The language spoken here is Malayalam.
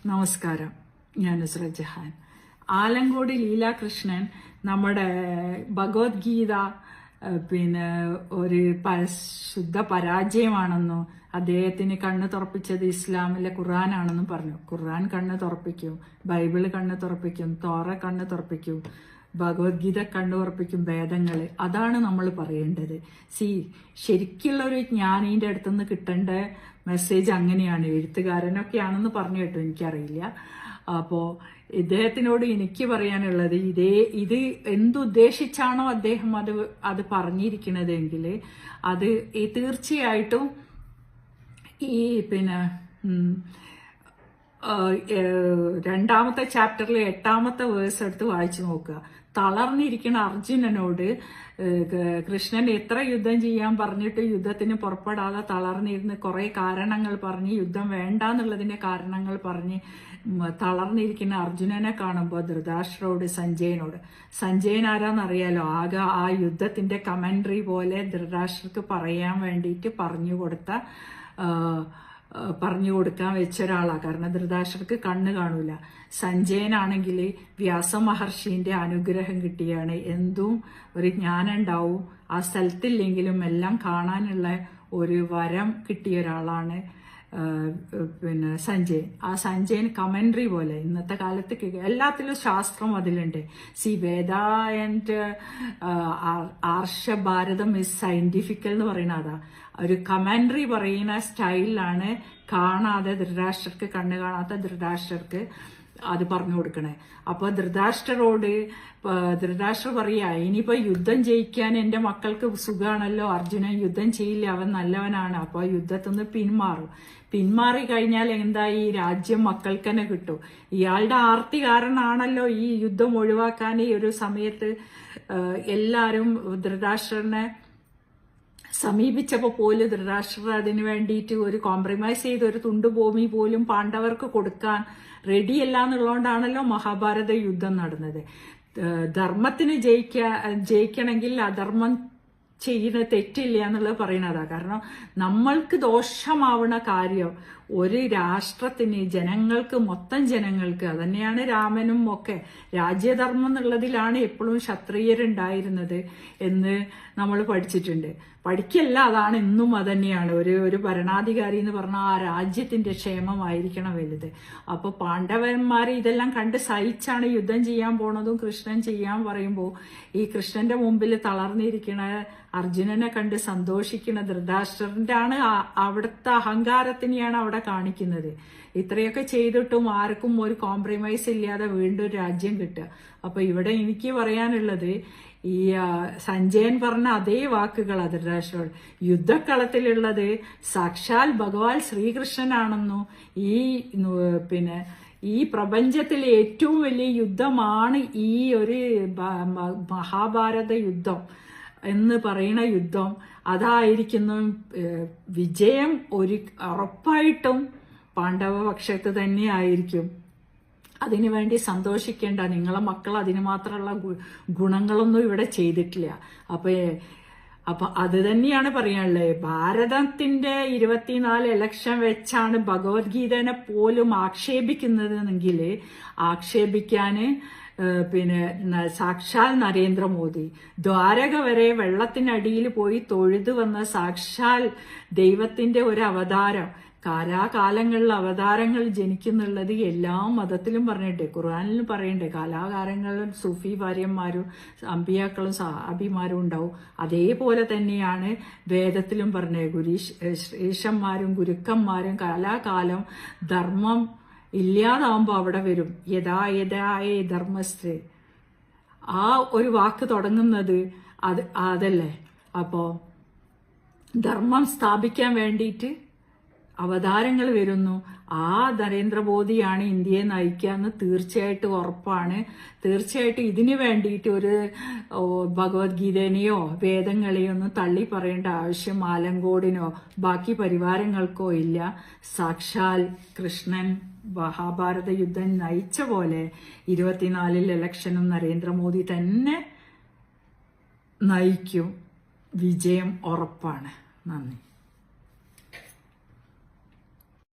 നമസ്കാരം, ഞാൻ നുസ്രത്ത് ജഹാൻ. ആലങ്കോട് ലീലാകൃഷ്ണൻ നമ്മുടെ ഭഗവത്ഗീത ഒരു ശുദ്ധ പരാജയമാണെന്നും അദ്ദേഹത്തിന് കണ്ണ് തുറപ്പിച്ചത് ഇസ്ലാമിലെ ഖുർആനാണെന്നും പറഞ്ഞു. ഖുർആൻ കണ്ണ് തുറപ്പിക്കും, ബൈബിള് കണ്ണ് തുറപ്പിക്കും, തോറ കണ്ണ് തുറപ്പിക്കും, ഭഗവത്ഗീത കണ്ണു തുറപ്പിക്കും, വേദങ്ങൾ. അതാണ് നമ്മൾ പറയേണ്ടത്. ശരിക്കുള്ള ഒരു ജ്ഞാനീന്റെ അടുത്തുനിന്ന് കിട്ടേണ്ട മെസ്സേജ് അങ്ങനെയാണ്. എഴുത്തുകാരനൊക്കെ ആണെന്ന് പറഞ്ഞു കേട്ടോ, എനിക്കറിയില്ല. അപ്പോൾ ഇദ്ദേഹത്തിനോട് എനിക്ക് പറയാനുള്ളത്, ഇത് എന്തുദ്ദേശിച്ചാണോ അദ്ദേഹം അത് പറഞ്ഞിരിക്കുന്നതെങ്കിൽ അത് തീർച്ചയായിട്ടും ഈ രണ്ടാമത്തെ ചാപ്റ്ററിലെ 8ാമത്തെ വേഴ്സ് എടുത്ത് വായിച്ചു നോക്കുക. തളർന്നിരിക്കുന്ന അർജുനനോട് കൃഷ്ണൻ എത്ര യുദ്ധം ചെയ്യാൻ പറഞ്ഞിട്ട് യുദ്ധത്തിന് പുറപ്പെടാതെ തളർന്നിരുന്ന് കുറെ കാരണങ്ങൾ പറഞ്ഞ് യുദ്ധം വേണ്ടാന്നുള്ളതിന്റെ കാരണങ്ങൾ പറഞ്ഞ് തളർന്നിരിക്കുന്ന അർജുനനെ കാണുമ്പോൾ ധൃതരാഷ്ട്രരോട് സഞ്ജയൻ ആരാന്നറിയാലോ, ആകെ ആ യുദ്ധത്തിന്റെ കമന്ററി പോലെ ധൃതരാഷ്ട്രക്ക് പറയാൻ വേണ്ടിയിട്ട് പറഞ്ഞു കൊടുക്കാൻ വെച്ച ഒരാളാണ്. കാരണം ധൃതരാഷ്ട്രർക്ക് കണ്ണ് കാണൂല. സഞ്ജയനാണെങ്കിൽ വ്യാസമഹർഷിന്റെ അനുഗ്രഹം കിട്ടിയാണ്. എന്തും ഒരു ജ്ഞാനം ഉണ്ടാവും, ആ സ്ഥലത്തില്ലെങ്കിലും എല്ലാം കാണാനുള്ള ഒരു വരം കിട്ടിയ ഒരാളാണ് സഞ്ജയൻ. ആ സഞ്ജയൻ കമന്ററി പോലെ ഇന്നത്തെ കാലത്ത് എല്ലാത്തിലും ശാസ്ത്രം അതിലുണ്ട്. വേദ ആൻഡ് ആർഷഭാരതം ഇസ് സയന്റിഫിക്കൽ എന്ന് പറയുന്ന അതാ. ഒരു കമന്ററി പറയുന്ന സ്റ്റൈലിലാണ് കാണാതെ ധൃതരാഷ്ട്രർക്ക്, കണ്ണ് കാണാത്ത ധൃതരാഷ്ട്രർക്ക് അത് പറഞ്ഞു കൊടുക്കണേ. അപ്പൊ ധൃതരാഷ്ട്ര പറയാ, ഇനിയിപ്പോ യുദ്ധം ജയിക്കാൻ എന്റെ മക്കൾക്ക് സുഖാണല്ലോ, അർജുനൻ യുദ്ധം ചെയ്യില്ല, അവൻ നല്ലവനാണ്, അപ്പൊ യുദ്ധത്തിൽ നിന്ന് പിന്മാറി കഴിഞ്ഞാൽ എന്തായി, രാജ്യം മക്കൾക്ക് തന്നെ കിട്ടും. ഇയാളുടെ ആർത്തി കാരണമാണല്ലോ ഈ യുദ്ധം ഒഴിവാക്കാൻ ഈ ഒരു സമയത്ത് എല്ലാരും ധൃതരാഷ്ട്രനെ സമീപിച്ചപ്പോ പോലും ധൃതരാഷ്ട്രർ അതിനു വേണ്ടിയിട്ട് ഒരു കോംപ്രമൈസ് ചെയ്ത് ഒരു തുണ്ടുഭൂമി പോലും പാണ്ഡവർക്ക് കൊടുക്കാൻ റെഡിയല്ല എന്നുള്ളതുകൊണ്ടാണല്ലോ മഹാഭാരത യുദ്ധം നടന്നത്. ധർമ്മത്തിന് ജയിക്കണമെങ്കിൽ അധർമ്മം ചെയ്യുന്ന തെറ്റില്ല എന്നുള്ളത് പറയണതാ. കാരണം നമ്മൾക്ക് ദോഷമാവുന്ന കാര്യം ഒരു രാഷ്ട്രത്തിന്, മൊത്തം ജനങ്ങൾക്ക്, അതന്നെയാണ് രാമനും ഒക്കെ. രാജ്യധർമ്മം എന്നുള്ളതിലാണ് എപ്പോഴും ക്ഷത്രിയരുണ്ടായിരുന്നത് എന്ന് നമ്മൾ പഠിച്ചിട്ടുണ്ട്. പഠിക്കല്ല, അതാണ് ഇന്നും അതന്നെയാണ്. ഒരു ഭരണാധികാരി എന്ന് പറഞ്ഞാൽ ആ രാജ്യത്തിന്റെ ക്ഷേമമായിരിക്കണം വലുത്. അപ്പൊ പാണ്ഡവന്മാർ ഇതെല്ലാം കണ്ട് സഹിച്ചാണ് യുദ്ധം ചെയ്യാൻ പോണതും കൃഷ്ണൻ ചെയ്യാൻ പറയുമ്പോൾ ഈ കൃഷ്ണന്റെ മുമ്പിൽ തളർന്നിരിക്കണ അർജുനനെ കണ്ട് സന്തോഷിക്കുന്ന ധൃതരാഷ്ട്രന്റെ ആണ് അവിടുത്തെ അഹങ്കാരത്തിനെയാണ് അവിടെ കാണിക്കുന്നത്. ഇത്രയൊക്കെ ചെയ്തിട്ടും ആർക്കും ഒരു കോംപ്രമൈസ് ഇല്ലാതെ വീണ്ടും ഒരു രാജ്യം കിട്ടുക. അപ്പൊ ഇവിടെ എനിക്ക് പറയാനുള്ളത്, ഈ സഞ്ജയൻ പറഞ്ഞ അതേ വാക്കുകൾ ധൃതരാഷ്ട്രരോട്. യുദ്ധക്കളത്തിലുള്ളത് സാക്ഷാൽ ഭഗവാൻ ശ്രീകൃഷ്ണനാണെന്നും ഈ പ്രപഞ്ചത്തിലെ ഏറ്റവും വലിയ യുദ്ധമാണ് ഈ ഒരു മഹാഭാരത യുദ്ധം എന്ന് പറയുന്ന യുദ്ധം. അതായിരിക്കുന്നു വിജയം ഉറപ്പായിട്ടും പാണ്ഡവപക്ഷത്ത് തന്നെ ആയിരിക്കും. അതിനുവേണ്ടി സന്തോഷിക്കേണ്ട, നിങ്ങളെ മക്കൾ അതിന് മാത്രമുള്ള ഗുണങ്ങളൊന്നും ഇവിടെ ചെയ്തിട്ടില്ല. അപ്പൊ അത് തന്നെയാണ് പറയാനുള്ളത്. ഭാരതത്തിന്റെ 24 ഇലക്ഷൻ വെച്ചാണ് ഭഗവത്ഗീതനെ പോലും ആക്ഷേപിക്കുന്നതെങ്കിൽ ആക്ഷേപിക്കാന് സാക്ഷാൽ നരേന്ദ്രമോദി ദ്വാരക വരെ വെള്ളത്തിനടിയിൽ പോയി തൊഴുതു വന്ന സാക്ഷാൽ ദൈവത്തിന്റെ ഒരു അവതാരം. കാലാകാലങ്ങളിൽ അവതാരങ്ങൾ ജനിക്കുന്നുള്ളത് എല്ലാ മതത്തിലും പറഞ്ഞിട്ടേ, ഖുർആനിലും പറയണ്ടേ. കാലാകാലങ്ങളിൽ സൂഫി ഭാര്യന്മാരും അമ്പിയാക്കളും സാബിമാരും ഉണ്ടാവും. അതേപോലെ തന്നെയാണ് വേദത്തിലും പറഞ്ഞത്. ഈശന്മാരും ഗുരുക്കന്മാരും കാലാകാലം ധർമ്മം ഇല്ലാതാവുമ്പോ അവിടെ വരും. യഥായഥായ ധർമ്മസ്ഥ, ആ ഒരു വാക്ക് തുടങ്ങുന്നത് അതല്ലേ. അപ്പോ ധർമ്മം സ്ഥാപിക്കാൻ വേണ്ടിയിട്ട് അവതാരങ്ങൾ വരുന്നു. ആ നരേന്ദ്രമോദിയാണ് ഇന്ത്യയെ നയിക്കാന്ന് തീർച്ചയായിട്ടും ഉറപ്പാണ്. തീർച്ചയായിട്ടും ഇതിനു വേണ്ടിയിട്ട് ഒരു ഭഗവത്ഗീതനെയോ വേദങ്ങളെയോ ഒന്നും തള്ളി പറയേണ്ട ആവശ്യം ആലങ്കോടിനോ ബാക്കി പരിവാരങ്ങൾക്കോ ഇല്ല. സാക്ഷാൽ കൃഷ്ണൻ മഹാഭാരത യുദ്ധം നയിച്ച പോലെ 24 ഇലക്ഷനും നരേന്ദ്രമോദി തന്നെ നയിക്കും. വിജയം ഉറപ്പാണ്. നന്ദി.